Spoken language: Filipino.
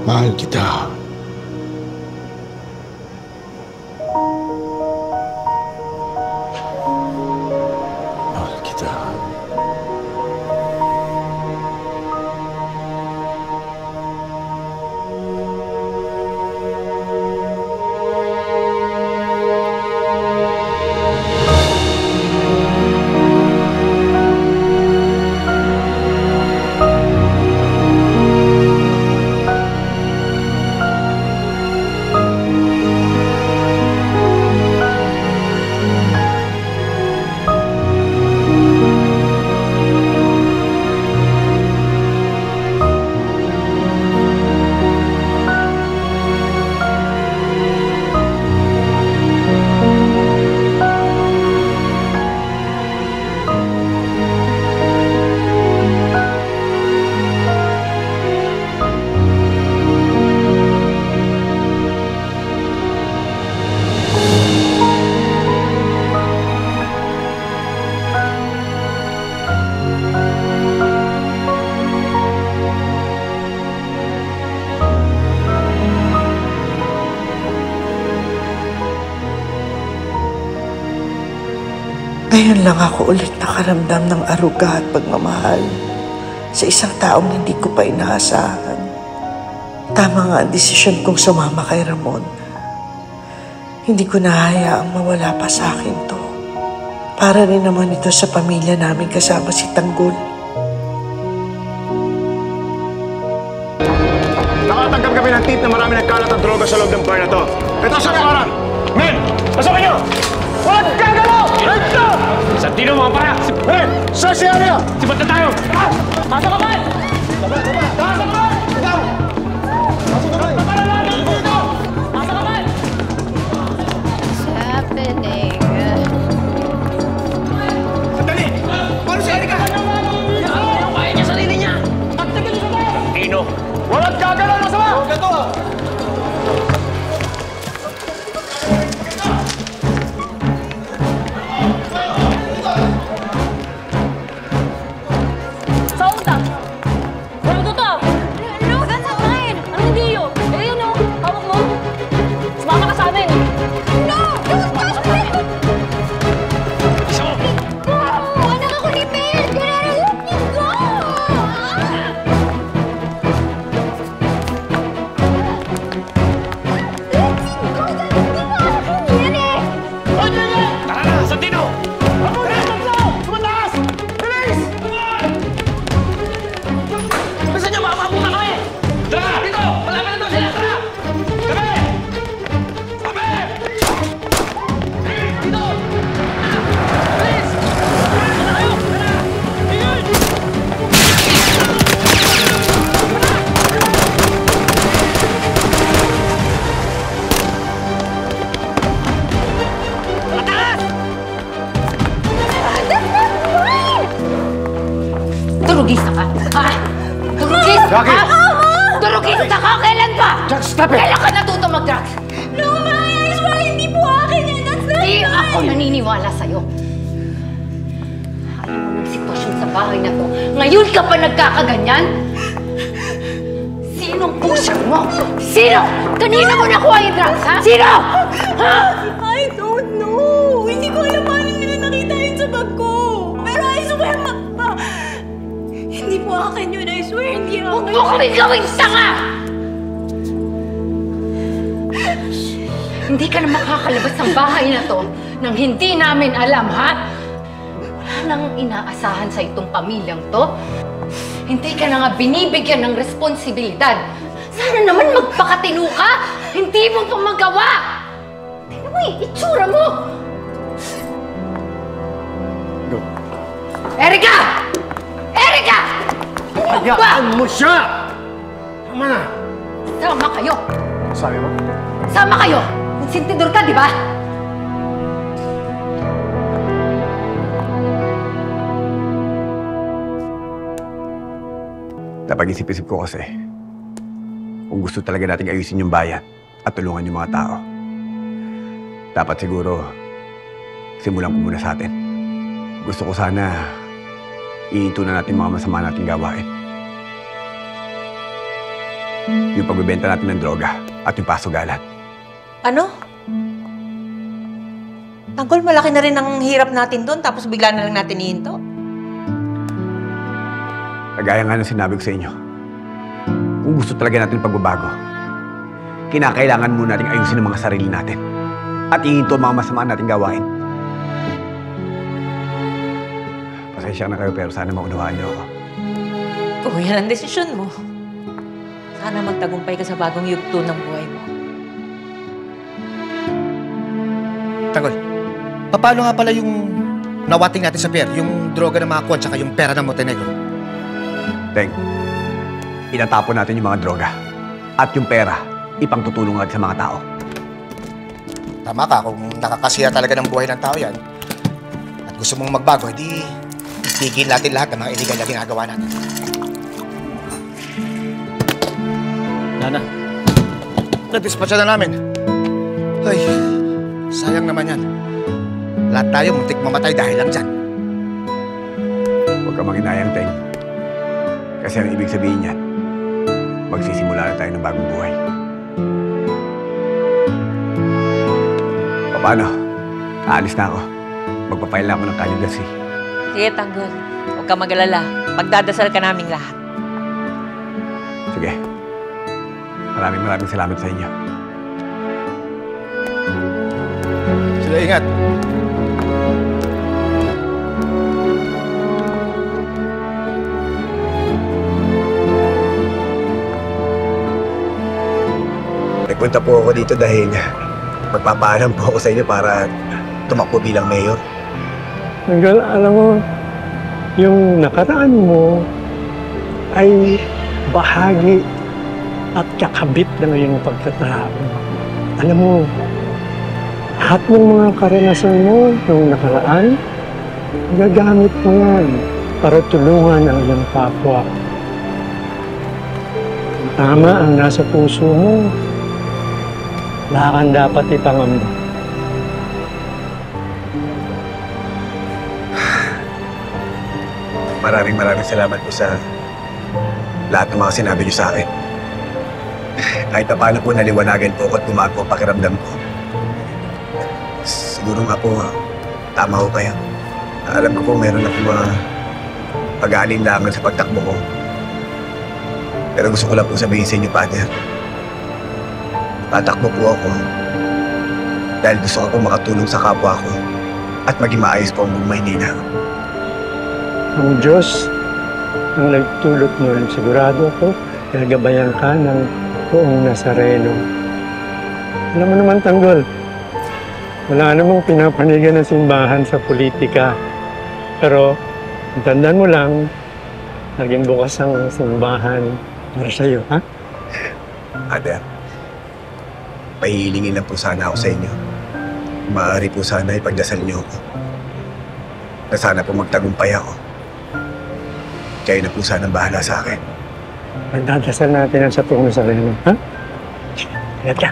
Mahal kita. Mahal kita. Ngayon lang ako ulit nakaramdam ng aruga at pagmamahal sa isang taong hindi ko pa inaasahan. Tama nga ang desisyon kong sumama kay Ramon. Hindi ko nahayaang mawala pa sa akin to. Para rin naman ito sa pamilya namin kasama si Tanggol. Nakatanggap kami ng tip na marami nagkalat ang droga sa loob ng bar na to. Ito sa nakarang! Men! Pasokin nyo! Walang gagalaw! Ito! Santino, mga para! Men! Sir, si Arya! Sibat na tayo! Pasok ka man! Pasok ka man! Ikaw! Pasok ka man! Pasok ka man! What's happening? Sandali! Paano si Erika? Yung kaya niya sarili niya! Pagtagal niyo sa bayan! Tino! Walang gagalaw! Masama! Ito ah! Durugista ka? Ha? Durugista ka? Durugista ka? Kailan pa? Jack, stop it! Kailan ka natuto mag-drugs? No, Ma! I swear, hindi po akin yan. That's not Di mine. ako naniniwala sa'yo. Ayaw mo ng sitwasyon sa bahay na to. Ngayon ka pa nagkakaganyan? Sinong pusher mo? Sino? Kanina mo nakuha yung drugs, ha? Sino? Ha? I don't know. Hindi ko alam paano nila nakita yun sa bag ko. Pero I swear, Ma, hindi po akin yun. I swear, hindi Huwag akin. mo kami gawing tanga! Hindi ka na makakalabas ng bahay na to nang hindi namin alam, ha? Wala nang inaasahan sa itong pamilyang to. Hindi ka na nga binibigyan ng responsibilidad. Sana naman magpakatino ka! Hindi mo pa magawa! Tingnan mo yung itsura mo! Go. Erika! Erika! Hayaan mo siya! Tama na! Sama kayo! Sabi mo? Sama kayo! Sintidor ka, di ba? Napag-isip-isip ko kasi, kung gusto talaga nating ayusin yung bayan at tulungan yung mga tao, dapat siguro simulan ko muna sa atin. Gusto ko sana ihinto na natin mga masama nating gawain. Yung pagbebenta natin ng droga at yung pasugalan. Ano? Tanggol, malaki na rin ang hirap natin doon tapos bigla na lang natin ihinto. Kagaya nga ng sinabi ko sa inyo, kung gusto talaga natin pagbabago, kinakailangan muna natin ayusin ang mga sarili natin at ihinto ang mga masama nating gawain. Pasensya na kayo pero sana maunawaan niyo ako. Kung yan ang desisyon mo, sana magtagumpay ka sa bagong yugto ng buhay mo. Tanggol, paano nga pala yung nawating natin sa pier? Yung droga ng mga kuwan tsaka yung pera ng Montenegro? Teng, itatapon natin yung mga droga at yung pera ipangtutulong natin sa mga tao. Tama ka, kung nakakasira talaga ng buhay ng tao yan at gusto mong magbago, hindi itigil natin lahat ng mga illegal na ginagawa natin. Nana, na-dispatcha na namin. Ay, sayang naman yan. Lahat tayo muntik mamatay dahil lang dyan. Huwag ka manginayang, Teng. Kasi ang ibig sabihin niyan, magsisimula na tayo ng bagong buhay. Paano? Aalis na ako. Magpapail na ako ng candidacy. Sige, Tanggol. Huwag ka mag-alala. Pagdadasal ka naming lahat. Sige. Maraming salamat sa inyo. Sila ingat. Nagpunta po ako dito dahil magpapaalam po ako sa inyo para tumakbo bilang mayor. Tanggol, alam mo, yung nakaraan mo ay bahagi at kakabit ng iyong pagkatao. Alam mo, lahat ng mga karanasan mo nung nakaraan, gagamit mo yan para tulungan ang iyong kapwa. Tama ang nasa puso mo. Wala kang dapat ipangamba. Maraming salamat po sa lahat ng mga sinabi niyo sa akin. Kahit na paano po naliwanagan po ako at gumago ang pakiramdam ko. Siguro nga po, tama ko kayo. Alam ko po meron na po mga pag-aalinlangan sa pagtakbo ko. Pero gusto ko lang po sabihin sa inyo, Father. Tatakbo po ako dahil gusto ko po makatulong sa kapwa ko at maging maayos po ang buong Maynila. Ang Diyos ang nagtulot mo, sigurado ko, gagabayan ka ng buong Nazareno. Alam mo naman, Tanggol, wala namang pinapanigan ng simbahan sa politika. Pero, tandaan mo lang, naging bukas ang simbahan para sa'yo, ha? Father, pahihilingin lang po sana ako sa inyo. Maaari po sana ipagdasal niyo ako. Na sana po magtagumpay ako. Kayo na po sana bahala sa akin. Magdadasal natin ang sa buong Nazareno, ha? Ingat ka.